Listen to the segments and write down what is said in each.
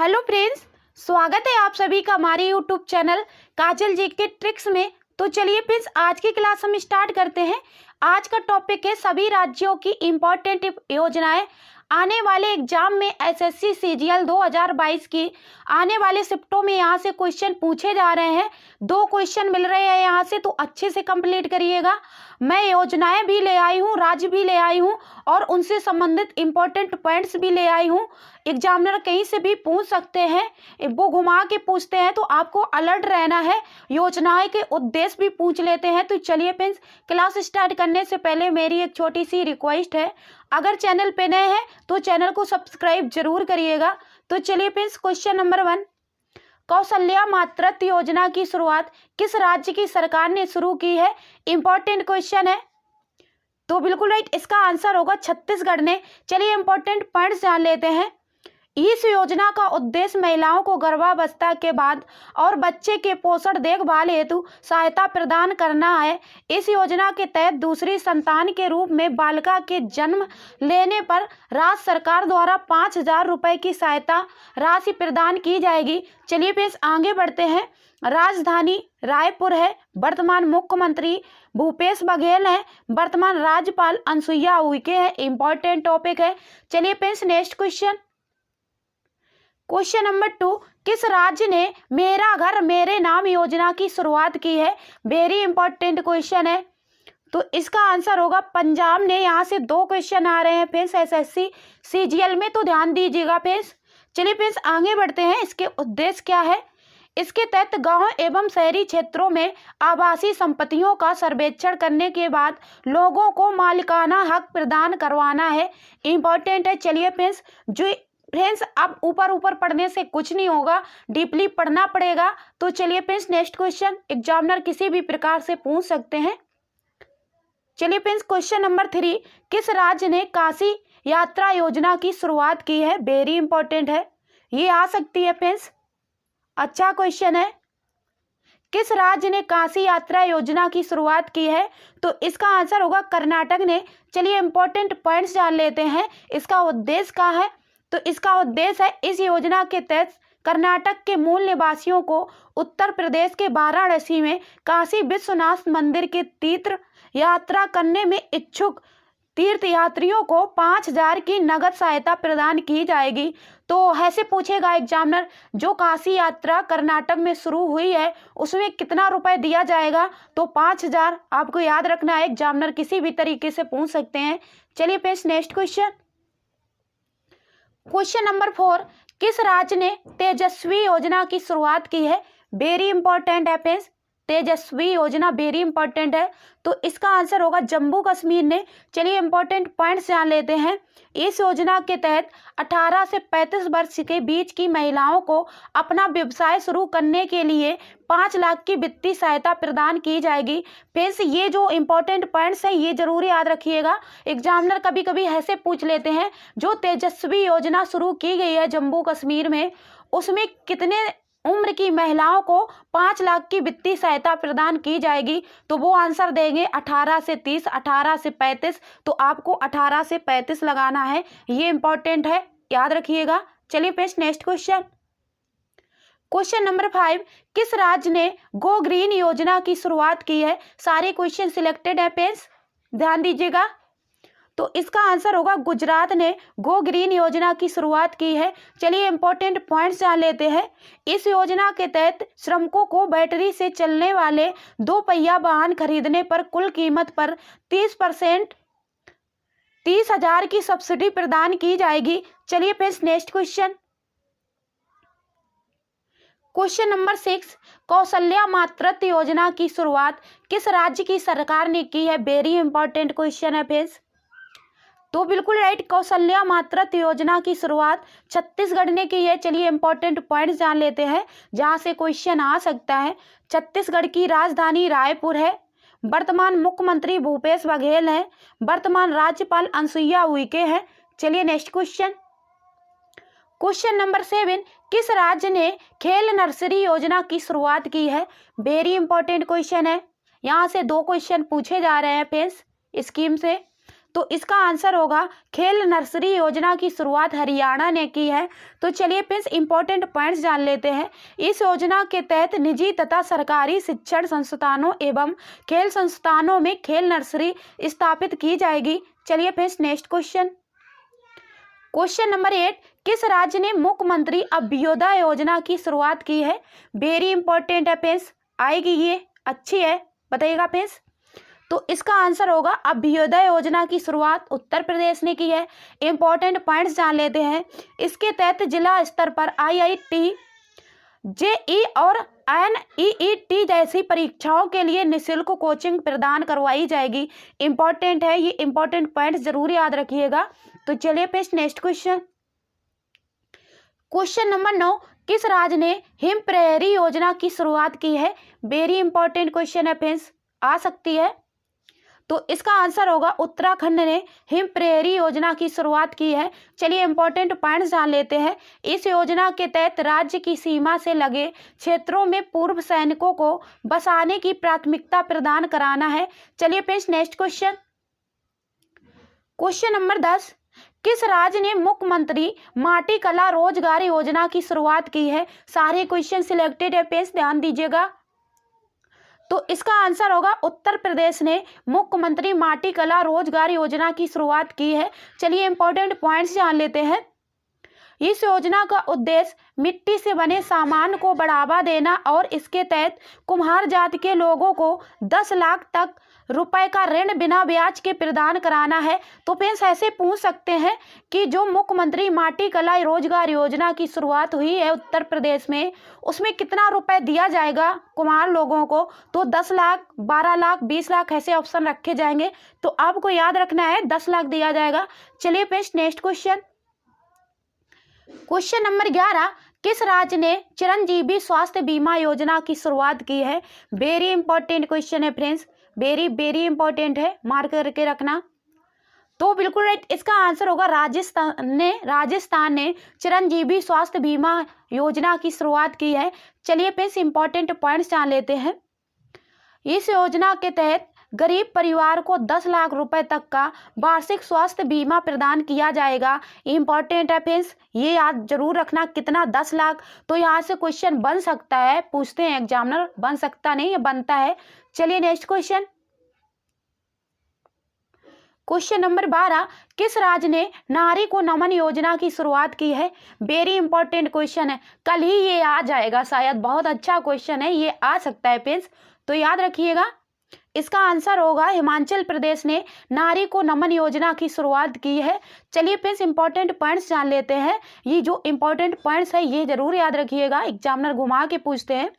Hello friends, स्वागत है आप सभी का हमारे यूट्यूब चैनल काजल जी के ट्रिक्स में। तो चलिए फ्रेंड्स, आज की क्लास हम स्टार्ट करते हैं। आज का टॉपिक है सभी राज्यों की इम्पोर्टेंट योजनाएं। आने वाले एग्जाम में एसएससी सीजीएल 2022 की आने वाले शिफ्टों में यहाँ से क्वेश्चन पूछे जा रहे हैं। 2 क्वेश्चन मिल रहे हैं यहाँ से, तो अच्छे से कंप्लीट करिएगा। मैं योजनाएं भी ले आई हूँ, राज्य भी ले आई हूँ और उनसे संबंधित इम्पोर्टेंट पॉइंट्स भी ले आई हूँ। एग्जामिनर कहीं से भी पूछ सकते हैं, वो घुमा के पूछते हैं, तो आपको अलर्ट रहना है। योजनाएं के उद्देश्य भी पूछ लेते हैं। तो चलिए फ्रेंड्स, क्लास स्टार्ट करने से पहले मेरी एक छोटी सी रिक्वेस्ट है, अगर चैनल पे नए हैं तो चैनल को सब्सक्राइब जरूर करिएगा। तो चलिए फ्रेंड्स, क्वेश्चन नंबर 1, कौशल्या मातृत्व योजना की शुरुआत किस राज्य की सरकार ने शुरू की है? इंपॉर्टेंट क्वेश्चन है। तो बिल्कुल राइट, इसका आंसर होगा छत्तीसगढ़ ने। चलिए इंपॉर्टेंट पॉइंट्स जान लेते हैं। इस योजना का उद्देश्य महिलाओं को गर्भावस्था के बाद और बच्चे के पोषण देखभाल हेतु सहायता प्रदान करना है। इस योजना के तहत दूसरी संतान के रूप में बालिका के जन्म लेने पर राज्य सरकार द्वारा 5,000 रुपये की सहायता राशि प्रदान की जाएगी। चलिए फिर आगे बढ़ते हैं। राजधानी रायपुर है, वर्तमान मुख्यमंत्री भूपेश बघेल हैं, वर्तमान राज्यपाल अनुसुईया उइके है। इंपॉर्टेंट टॉपिक है। चलिए friends, next question, question number 2, किस राज्य ने मेरा घर मेरे नाम योजना की शुरुआत की है? वेरी इंपॉर्टेंट क्वेश्चन है। तो इसका आंसर होगा पंजाब ने। यहाँ से 2 क्वेश्चन आ रहे हैं फ्रेंड्स एसएससी सीजीएल में, तो ध्यान दीजिएगा फ्रेंड्स। चलिए फ्रेंड्स, आगे बढ़ते हैं। इसके उद्देश्य क्या है? इसके तहत गांव एवं शहरी क्षेत्रों में आवासीय संपत्तियों का सर्वेक्षण करने के बाद लोगों को मालिकाना हक प्रदान करवाना है। इंपॉर्टेंट है। चलिए फ्रेंड्स, अब ऊपर पढ़ने से कुछ नहीं होगा, डीपली पढ़ना पड़ेगा। तो चलिए फ्रेंड्स, नेक्स्ट क्वेश्चन एग्जामिनर किसी भी प्रकार से पूछ सकते हैं। चलिए फ्रेंड्स, क्वेश्चन नंबर 3, किस राज्य ने काशी यात्रा योजना की शुरुआत की है? वेरी इंपॉर्टेंट है, ये आ सकती है फ्रेंड्स, अच्छा क्वेश्चन है। किस राज्य ने काशी यात्रा योजना की शुरुआत की है? तो इसका आंसर होगा कर्नाटक ने। चलिए इंपॉर्टेंट पॉइंट्स जान लेते हैं। इसका उद्देश्य क्या है? तो इसका उद्देश्य है, इस योजना के तहत कर्नाटक के मूल निवासियों को उत्तर प्रदेश के वाराणसी में काशी विश्वनाथ मंदिर के तीर्थ यात्रा करने में इच्छुक तीर्थयात्रियों को 5,000 की नगद सहायता प्रदान की जाएगी। तो ऐसे पूछेगा एग्जामिनर, जो काशी यात्रा कर्नाटक में शुरू हुई है उसमें कितना रुपए दिया जाएगा? तो 5,000 आपको याद रखना है। एग्जामिनर किसी भी तरीके से पूछ सकते हैं। चलिए friends, next question, question number 4, किस राज्य ने तेजस्वी योजना की शुरुआत की है? वेरी इंपॉर्टेंट है फ्रेंड्स, तेजस्वी योजना वेरी इंपॉर्टेंट है। तो इसका आंसर होगा जम्मू कश्मीर ने। चलिए इंपॉर्टेंट पॉइंट्स जान लेते हैं। इस योजना के तहत 18 से 35 वर्ष के बीच की महिलाओं को अपना व्यवसाय शुरू करने के लिए 5 लाख की वित्तीय सहायता प्रदान की जाएगी। फ्रेंड्स, ये जो इंपॉर्टेंट पॉइंट्स हैं ये जरूर याद रखिएगा। एग्जामिनर कभी कभी ऐसे पूछ लेते हैं, जो तेजस्वी योजना शुरू की गई है जम्मू कश्मीर में, उसमें कितने उम्र की महिलाओं को 5 लाख की वित्तीय सहायता प्रदान की जाएगी? तो वो आंसर देंगे 18 से 30, 18 से 35। तो आपको 18 से 35 लगाना है, ये इंपॉर्टेंट है, याद रखिएगा। चलिए friends, next question, question number 5, किस राज्य ने गो ग्रीन योजना की शुरुआत की है? सारे क्वेश्चन सिलेक्टेड है फ्रेंड्स, ध्यान दीजिएगा। तो इसका आंसर होगा गुजरात ने गो ग्रीन योजना की शुरुआत की है। चलिए इंपॉर्टेंट पॉइंट्स जान लेते हैं। इस योजना के तहत श्रमिकों को बैटरी से चलने वाले 2 पहिया वाहन खरीदने पर कुल कीमत पर 30% 30,000 की सब्सिडी प्रदान की जाएगी। चलिए फिर next question, question number 6, Kaushalya मातृत्व योजना की शुरुआत किस राज्य की सरकार ने की है? वेरी इंपॉर्टेंट क्वेश्चन है फ्रेंड्स। तो बिल्कुल राइट, कौशल्या मातृत्व योजना की शुरुआत छत्तीसगढ़ ने की है। चलिए इंपॉर्टेंट पॉइंट्स जान लेते हैं जहां से क्वेश्चन आ सकता है। छत्तीसगढ़ की राजधानी रायपुर है, वर्तमान मुख्यमंत्री भूपेश बघेल हैं, वर्तमान राज्यपाल अनुसुईया उइके हैं। चलिए नेक्स्ट क्वेश्चन, क्वेश्चन नंबर 7, किस राज्य ने खेल नर्सरी योजना की शुरुआत की है? वेरी इंपॉर्टेंट क्वेश्चन है। यहाँ से 2 क्वेश्चन पूछे जा रहे हैं फ्रेंड्स स्कीम से। तो इसका आंसर होगा खेल नर्सरी योजना की शुरुआत हरियाणा ने की है। तो चलिए फ्रेंड्स इंपॉर्टेंट पॉइंट्स जान लेते हैं। इस योजना के तहत निजी तथा सरकारी शिक्षण संस्थानों एवं खेल संस्थानों में खेल नर्सरी स्थापित की जाएगी। चलिए friends next question. Question number 8, किस राज्य ने मुख्यमंत्री अभ्युदय योजना की शुरुआत की है? वेरी इंपॉर्टेंट है फ्रेंड्स, आएगी ये, अच्छी है, बताइएगा फ्रेंड्स। तो इसका आंसर होगा अभ्युदय योजना की शुरुआत उत्तर प्रदेश ने की है। इंपॉर्टेंट पॉइंट्स जान लेते हैं। इसके तहत जिला स्तर पर IIT, JEE और NEET जैसी परीक्षाओं के लिए निःशुल्क कोचिंग प्रदान करवाई जाएगी। इंपॉर्टेंट है, ये इंपॉर्टेंट पॉइंट्स जरूर याद रखिएगा। तो चलिए friends next question. Question number 9, किस राज्य ने हिम प्रहरी योजना की शुरुआत की है? वेरी इंपॉर्टेंट क्वेश्चन है फ्रेंड्स, आ सकती है। तो इसका आंसर होगा उत्तराखंड ने हिम प्रहरी योजना की शुरुआत की है। चलिए इंपॉर्टेंट पॉइंट्स जान लेते हैं। इस योजना के तहत राज्य की सीमा से लगे क्षेत्रों में पूर्व सैनिकों को बसाने की प्राथमिकता प्रदान कराना है। चलिए friends next question. Question number 10, किस राज्य ने मुख्यमंत्री माटी कला रोजगार योजना की शुरुआत की है? सारे क्वेश्चन सिलेक्टेड है फ्रेंड्स, ध्यान दीजिएगा। तो इसका आंसर होगा उत्तर प्रदेश ने मुख्यमंत्री माटी कला रोजगार योजना की शुरुआत की है। चलिए इंपॉर्टेंट पॉइंट्स जान लेते हैं। इस योजना का उद्देश्य मिट्टी से बने सामान को बढ़ावा देना और इसके तहत कुम्हार जाति के लोगों को 10 लाख तक रुपए का ऋण बिना ब्याज के प्रदान कराना है। तो फ्रेंड्स ऐसे पूछ सकते हैं कि जो मुख्यमंत्री माटी कला रोजगार योजना की शुरुआत हुई है उत्तर प्रदेश में, उसमें कितना रुपए दिया जाएगा कुम्हार लोगों को? तो 10 लाख, 12 लाख, 20 लाख ऐसे ऑप्शन रखे जाएंगे। तो आपको याद रखना है 10 लाख दिया जाएगा। चलिए friends next question. Question number 11, किस राज्य ने चिरंजीवी स्वास्थ्य बीमा योजना की शुरुआत की है? वेरी इंपॉर्टेंट क्वेश्चन है फ्रेंड्स, वेरी वेरी इंपॉर्टेंट है, मार्क करके रखना। तो बिल्कुल राइट, इसका आंसर होगा राजस्थान ने चिरंजीवी स्वास्थ्य बीमा योजना की शुरुआत की है। चलिए फ्रेंड्स इंपॉर्टेंट पॉइंट्स जान लेते हैं। इस योजना के तहत गरीब परिवार को 10 लाख रुपए तक का वार्षिक स्वास्थ्य बीमा प्रदान किया जाएगा। इंपॉर्टेंट है फ्रेंड्स, ये याद जरूर रखना, कितना 10 लाख। तो यहाँ से क्वेश्चन बन सकता है, पूछते हैं एग्जामिनर, बन सकता नहीं, ये बनता है। चलिए नेक्स्ट क्वेश्चन। क्वेश्चन नंबर 12, किस राज्य ने नारी को नमन योजना की शुरुआत की है? वेरी इंपॉर्टेंट क्वेश्चन है, कल ही ये आ जाएगा शायद, बहुत अच्छा क्वेश्चन है, ये आ सकता है फ्रेंड्स, तो याद रखिएगा। इसका आंसर होगा हिमाचल प्रदेश ने नारी को नमन योजना की शुरुआत की है। चलिए फ्रेंड्स इंपॉर्टेंट पॉइंट्स जान लेते हैं। ये जो इंपॉर्टेंट पॉइंट्स है ये जरूर याद रखिएगा, एग्जामिनर घुमा के पूछते हैं।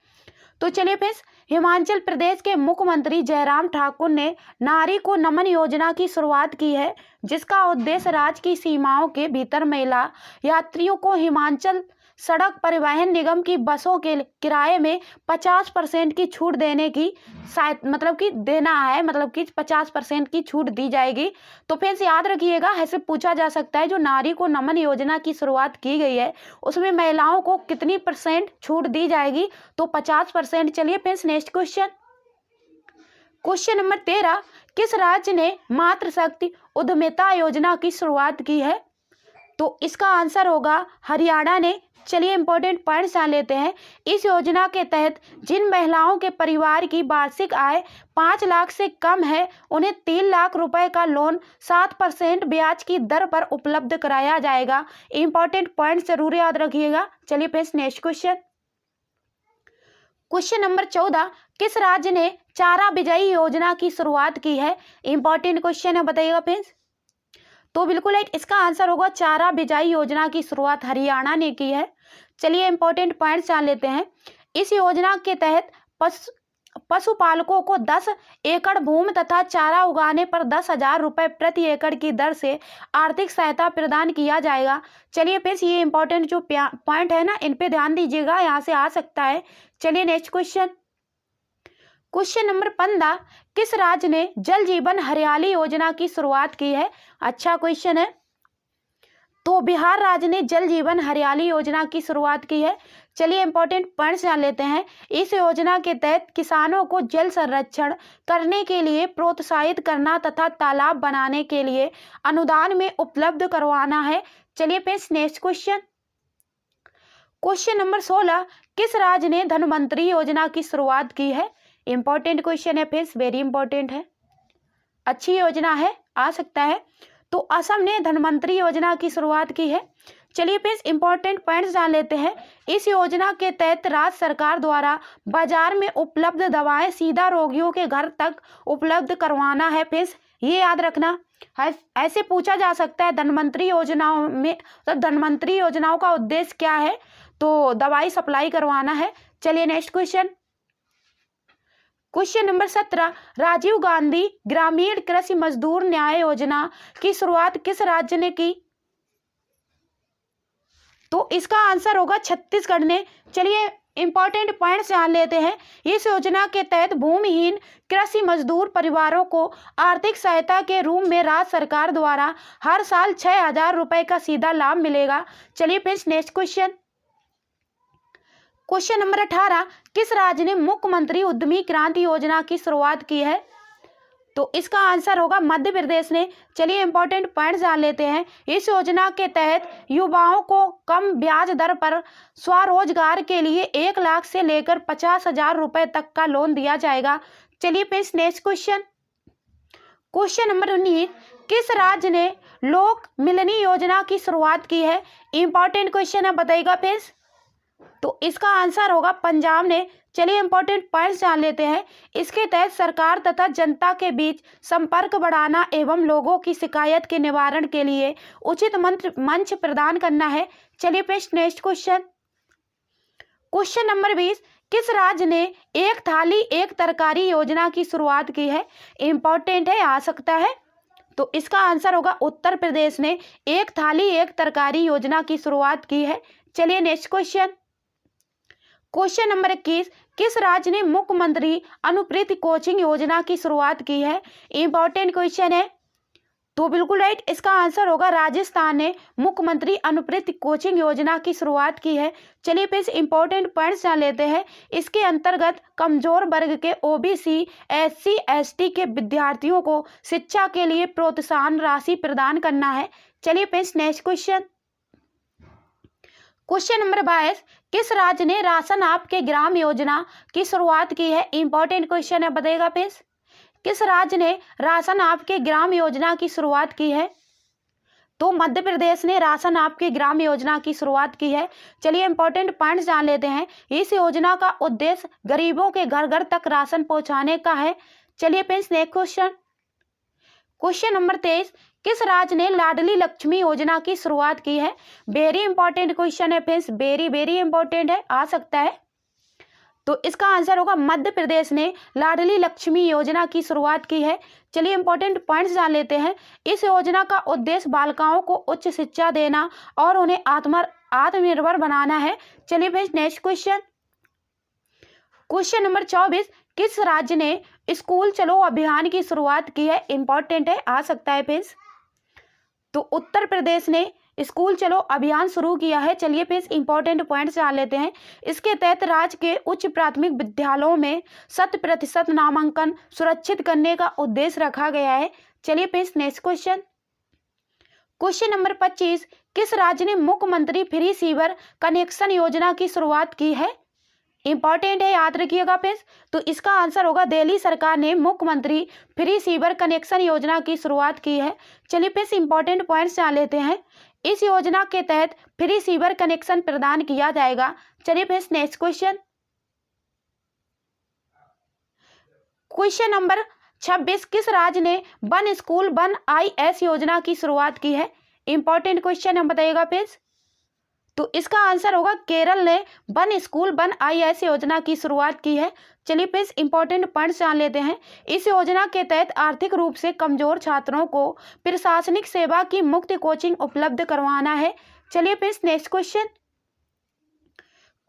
तो चलिए फ्रेंड्स, हिमाचल प्रदेश के मुख्यमंत्री जयराम ठाकुर ने नारी को नमन योजना की शुरुआत की है, जिसका उद्देश्य राज्य की सीमाओं के भीतर महिला यात्रियों को हिमाचल सड़क परिवहन निगम की बसों के किराए में 50% की छूट देने की मतलब कि देना है, मतलब कि 50% की छूट दी जाएगी। तो फ्रेंड्स याद रखिएगा, ऐसे पूछा जा सकता है जो नारी को नमन योजना की शुरुआत की गई है उसमें महिलाओं को कितनी % छूट दी जाएगी? तो 50%। चलिए friends next question. Question number 13, किस राज्य ने मातृशक्ति उद्यमिता योजना की शुरुआत की है? तो इसका आंसर होगा हरियाणा ने। चलिए इंपॉर्टेंट पॉइंट्स जान लेते हैं। इस योजना के तहत जिन महिलाओं के परिवार की वार्षिक आय 5 लाख से कम है उन्हें 3 लाख रुपए का लोन 7% ब्याज की दर पर उपलब्ध कराया जाएगा। इंपॉर्टेंट पॉइंट्स जरूर याद रखिएगा। चलिए friends next question. Question number 14, किस राज्य ने चारा बिजाई योजना की शुरुआत की है? इंपॉर्टेंट क्वेश्चन है, बताइएगा फ्रेंड्स। तो बिल्कुल राइट, इसका आंसर होगा चारा बिजाई योजना की शुरुआत हरियाणा ने की है। चलिए इंपॉर्टेंट पॉइंट्स जान लेते हैं। इस योजना के तहत पशुपालकों को 10 एकड़ भूमि तथा चारा उगाने पर 10,000 रुपये प्रति एकड़ की दर से आर्थिक सहायता प्रदान किया जाएगा। चलिए फिर ये इंपॉर्टेंट जो पॉइंट है ना, इन पे ध्यान दीजिएगा, यहाँ से आ सकता है। चलिए नेक्स्ट क्वेश्चन। क्वेश्चन नंबर 15, किस राज्य ने जल जीवन हरियाली योजना की शुरुआत की है? अच्छा क्वेश्चन है। तो बिहार राज्य ने जल जीवन हरियाली योजना की शुरुआत की है। चलिए इंपॉर्टेंट पॉइंट्स जान लेते हैं। इस योजना के तहत किसानों को जल संरक्षण करने के लिए प्रोत्साहित करना तथा तालाब बनाने के लिए अनुदान में उपलब्ध करवाना है। चलिए पेश नेक्स्ट क्वेश्चन। क्वेश्चन नंबर 16, किस राज्य ने धनवंतरी योजना की शुरुआत की है? इंपॉर्टेंट क्वेश्चन है, पेश वेरी इंपॉर्टेंट है, अच्छी योजना है, आ सकता है। तो असम ने धनवंतरी योजना की शुरुआत की है। चलिए पेश इंपॉर्टेंट पॉइंट्स जान लेते हैं। इस योजना के तहत राज्य सरकार द्वारा बाजार में उपलब्ध दवाएं सीधा रोगियों के घर तक उपलब्ध करवाना है। पेश ये याद रखना, ऐसे पूछा जा सकता है धनवंतरी योजनाओं में, तो धनवंतरी योजनाओं का उद्देश्य क्या है? तो दवाई सप्लाई करवाना है। चलिए next question. Question number 17, Rajiv Gandhi ग्रामीण कृषि मजदूर न्याय योजना की शुरुआत किस राज्य ने की? तो इसका आंसर होगा छत्तीसगढ़ ने। चलिए इंपॉर्टेंट पॉइंट्स जान लेते हैं। इस योजना के तहत भूमिहीन कृषि मजदूर परिवारों को आर्थिक सहायता के रूप में राज्य सरकार द्वारा हर साल 6,000 रुपए का सीधा लाभ मिलेगा। चलिए पेश नेक्स्ट क्वेश्चन। क्वेश्चन नंबर 18, किस राज्य ने मुख्यमंत्री उद्यमी क्रांति योजना की शुरुआत की है? तो इसका आंसर होगा मध्य प्रदेश ने। चलिए इंपॉर्टेंट पॉइंट जान लेते हैं। इस योजना के तहत युवाओं को कम ब्याज दर पर स्वरोजगार के लिए 1 लाख से लेकर 50,000 रुपए तक का लोन दिया जाएगा। चलिए पेश नेक्स्ट क्वेश्चन। क्वेश्चन नंबर 19, किस राज्य ने लोक मिलनी योजना की शुरुआत की है? इंपॉर्टेंट क्वेश्चन है, बताइएगा पेश। तो इसका आंसर होगा पंजाब ने। चलिए इंपॉर्टेंट पॉइंट्स जान लेते हैं। इसके तहत सरकार तथा जनता के बीच संपर्क बढ़ाना एवं लोगों की शिकायत के निवारण के लिए उचित मंच प्रदान करना है। चलिए पेश नेक्स्ट क्वेश्चन। क्वेश्चन नंबर 20, किस राज्य ने एक थाली एक तरकारी योजना की शुरुआत की है? इंपॉर्टेंट है, आ सकता है। तो इसका आंसर होगा उत्तर प्रदेश ने एक थाली एक तरकारी योजना की शुरुआत की है। चलिए नेक्स्ट क्वेश्चन। क्वेश्चन नंबर 21, किस राज्य ने मुख्यमंत्री अनुप्रीत कोचिंग योजना की शुरुआत की है? इंपॉर्टेंट क्वेश्चन है। तो बिल्कुल राइट, इसका आंसर होगा राजस्थान ने मुख्यमंत्री अनुप्रीत कोचिंग योजना की शुरुआत की है। चलिए पेश इंपॉर्टेंट पॉइंट्स जान लेते हैं। इसके अंतर्गत कमजोर वर्ग के ओबीसी, एससी, एसटी के विद्यार्थियों को शिक्षा के लिए प्रोत्साहन राशि प्रदान करना है। चलिए पेश नेक्स्ट क्वेश्चन। क्वेश्चन नंबर 22, किस राज्य ने राशन आपके ग्राम योजना की शुरुआत की है? इंपॉर्टेंट क्वेश्चन है, बताइएगा पेश। किस राज्य ने राशन आपके ग्राम योजना की शुरुआत की है? तो मध्य प्रदेश ने राशन आपके ग्राम योजना की शुरुआत की है। चलिए इंपॉर्टेंट पॉइंट्स जान लेते हैं। इस योजना का उद्देश्य गरीबों के घर घर तक राशन पहुंचाने का है। चलिए पेश नेक्स्ट क्वेश्चन। क्वेश्चन नंबर 23, किस राज्य ने लाडली लक्ष्मी योजना की शुरुआत की है? वेरी इंपॉर्टेंट क्वेश्चन है फ्रेंड्स, वेरी वेरी इंपॉर्टेंट है, आ सकता है। तो इसका आंसर होगा मध्य प्रदेश ने लाडली लक्ष्मी योजना की शुरुआत की है। चलिए इंपॉर्टेंट पॉइंट्स जान लेते हैं। इस योजना का उद्देश्य बालिकाओं को उच्च शिक्षा देना और उन्हें आत्मनिर्भर बनाना है। चलिए friends next question. Question number 24, किस राज्य ने स्कूल चलो अभियान की शुरुआत की है? इंपॉर्टेंट है, आ सकता है फ्रेंड्स। तो उत्तर प्रदेश ने स्कूल चलो अभियान शुरू किया है। चलिए फ्रेंड्स इंपॉर्टेंट पॉइंट्स जान लेते हैं। इसके तहत राज्य के उच्च प्राथमिक विद्यालयों में 100% नामांकन सुरक्षित करने का उद्देश्य रखा गया है। चलिए friends next question. Question number 25, किस राज्य ने मुख्यमंत्री फ्री सीवर कनेक्शन योजना की शुरुआत की है? इंपॉर्टेंट है, याद रखिएगा फ्रेंड्स। तो इसका आंसर होगा दिल्ली सरकार ने मुख्यमंत्री फ्री सीवर कनेक्शन योजना की शुरुआत की है। चलिए फ्रेंड्स इंपॉर्टेंट पॉइंट्स जान लेते हैं। इस योजना के तहत फ्री सीवर कनेक्शन प्रदान किया जाएगा। चलिए friends next question. Question number 26, किस राज्य ने वन स्कूल वन IS योजना की शुरुआत की है? इंपॉर्टेंट क्वेश्चन है, बताइएगा फ्रेंड्स। तो इसका आंसर होगा केरल ने वन स्कूल वन IS योजना की शुरुआत की है। चलिए फ्रेंड्स इंपॉर्टेंट पॉइंट्स जान लेते हैं। इस योजना के तहत आर्थिक रूप से कमजोर छात्रों को प्रशासनिक सेवा की मुफ्त कोचिंग उपलब्ध करवाना है। चलिए friends next question.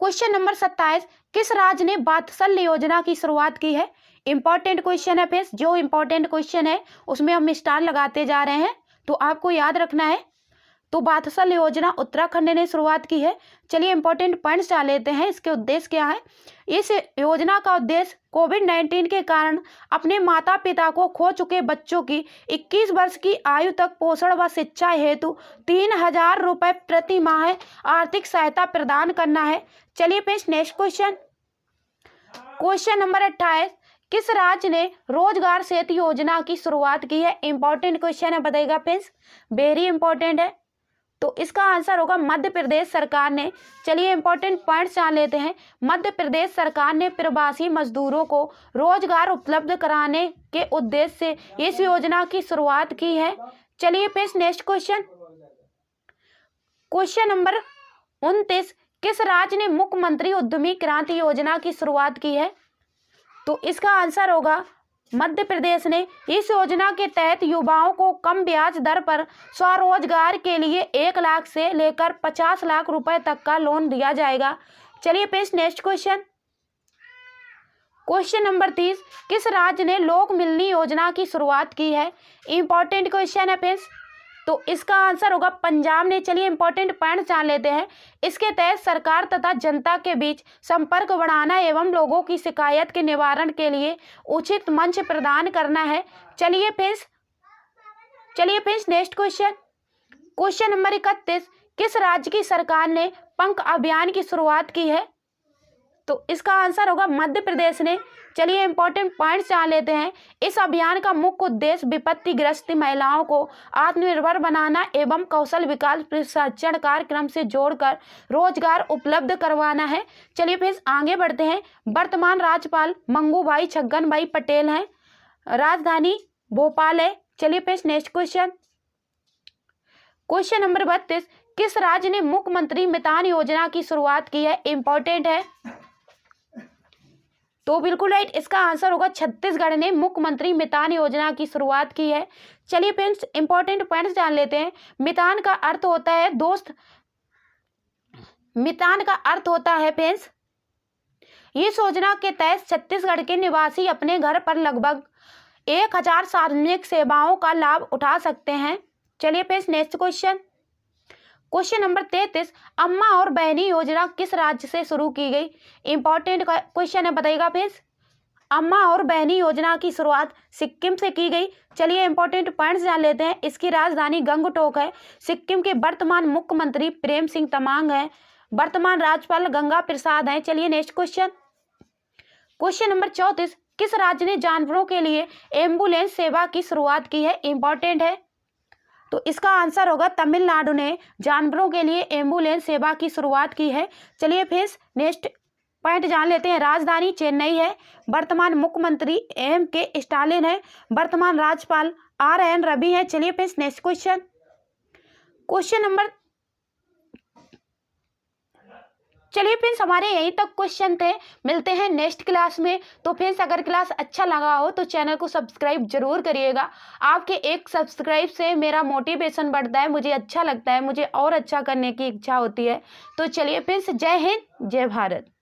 Question number 27, किस राज्य ने वात्सल्य योजना की शुरुआत की है? इंपॉर्टेंट क्वेश्चन है फ्रेंड्स। जो इंपॉर्टेंट क्वेश्चन है उसमें हम स्टार लगाते जा रहे हैं, तो आपको याद रखना है। तो वात्सल योजना उत्तराखंड ने शुरुआत की है। चलिए इंपॉर्टेंट पॉइंट्स जान लेते हैं, इसके उद्देश्य क्या है। इस योजना का उद्देश्य कोविड-19 के कारण अपने माता पिता को खो चुके बच्चों की 21 वर्ष की आयु तक पोषण व शिक्षा हेतु 3,000 रुपये प्रति माह आर्थिक सहायता प्रदान करना है। चलिए friends next question, question number 28, किस राज्य ने रोजगार सेतु योजना की शुरुआत की है। इंपॉर्टेंट क्वेश्चन है, बताइएगा फ्रेंड्स, वेरी इंपॉर्टेंट है। तो इसका आंसर होगा मध्य प्रदेश सरकार ने। चलिए इंपॉर्टेंट पॉइंट्स जान लेते हैं। मध्य प्रदेश सरकार ने प्रवासी मजदूरों को रोजगार उपलब्ध कराने के उद्देश्य से इस योजना की शुरुआत की है। चलिए friends next question, question number 29, किस राज्य ने मुख्यमंत्री उद्यमी क्रांति योजना की शुरुआत की है। तो इसका आंसर होगा मध्य प्रदेश ने। इस योजना के तहत युवाओं को कम ब्याज दर पर स्वरोजगार के लिए 1 लाख से लेकर 50 लाख रुपए तक का लोन दिया जाएगा। चलिए पेश नेक्स्ट क्वेश्चन, क्वेश्चन नंबर 30, किस राज्य ने लोक मिलनी योजना की शुरुआत की है। इंपॉर्टेंट क्वेश्चन है पेश, तो इसका आंसर होगा पंजाब ने। चलिए इंपॉर्टेंट पॉइंट जान लेते हैं। इसके तहत सरकार तथा जनता के बीच संपर्क बढ़ाना एवं लोगों की शिकायत के निवारण के लिए उचित मंच प्रदान करना है। चलिए friends next question, question number 31, किस राज्य की सरकार ने पंख अभियान की शुरुआत की है। तो इसका आंसर होगा मध्य प्रदेश ने। चलिए इंपॉर्टेंट पॉइंट्स जान लेते हैं। इस अभियान का मुख्य उद्देश्य विपत्तिग्रस्त महिलाओं को आत्मनिर्भर बनाना एवं कौशल विकास प्रशिक्षण कार्यक्रम से जोड़कर रोजगार उपलब्ध करवाना है। चलिए फिर आगे बढ़ते हैं। वर्तमान राज्यपाल मंगूभाई छगन भाई पटेल हैं, राजधानी भोपाल है। चलिए फिर नेक्स्ट क्वेश्चन, क्वेश्चन नंबर 32, किस राज्य ने मुख्यमंत्री मितान योजना की शुरुआत की है। इंपॉर्टेंट है, तो बिल्कुल राइट, इसका आंसर होगा छत्तीसगढ़ ने मुख्यमंत्री मितान योजना की शुरुआत की है। चलिए फ्रेंड्स इंपॉर्टेंट पॉइंट्स जान लेते हैं। मितान का अर्थ होता है दोस्त, मितान का अर्थ होता है फ्रेंड्स, इस योजना के तहत छत्तीसगढ़ के निवासी अपने घर पर लगभग 1000 सार्वजनिक सेवाओं का लाभ उठा सकते हैं। चलिए friends next question, question number 33, अम्मा और बहनी योजना किस राज्य से शुरू की गई। इंपॉर्टेंट क्वेश्चन है, बताइएगा फ्रेंड्स। अम्मा और बहनी योजना की शुरुआत सिक्किम से की गई। चलिए इंपॉर्टेंट पॉइंट्स जान लेते हैं। इसकी राजधानी गंगटोक है। सिक्किम के वर्तमान मुख्यमंत्री प्रेम सिंह तमांग हैं। वर्तमान राज्यपाल गंगा प्रसाद हैं। चलिए नेक्स्ट क्वेश्चन, क्वेश्चन नंबर 34, किस राज्य ने जानवरों के लिए एम्बुलेंस सेवा की शुरुआत की है। इंपॉर्टेंट है, तो इसका आंसर होगा तमिलनाडु ने जानवरों के लिए एम्बुलेंस सेवा की शुरुआत की है। चलिए फिर नेक्स्ट पॉइंट जान लेते हैं। राजधानी चेन्नई है। वर्तमान मुख्यमंत्री M.K. स्टालिन है। वर्तमान राज्यपाल R.N. रवि है। चलिए फिर नेक्स्ट क्वेश्चन, क्वेश्चन नंबर, चलिए फ्रेंड्स हमारे यहीं तक क्वेश्चन थे। मिलते हैं नेक्स्ट क्लास में। तो फ्रेंड्स अगर क्लास अच्छा लगा हो तो चैनल को सब्सक्राइब जरूर करिएगा। आपके एक सब्सक्राइब से मेरा मोटिवेशन बढ़ता है, मुझे अच्छा लगता है, मुझे और अच्छा करने की इच्छा होती है। तो चलिए फ्रेंड्स, जय हिंद जय भारत।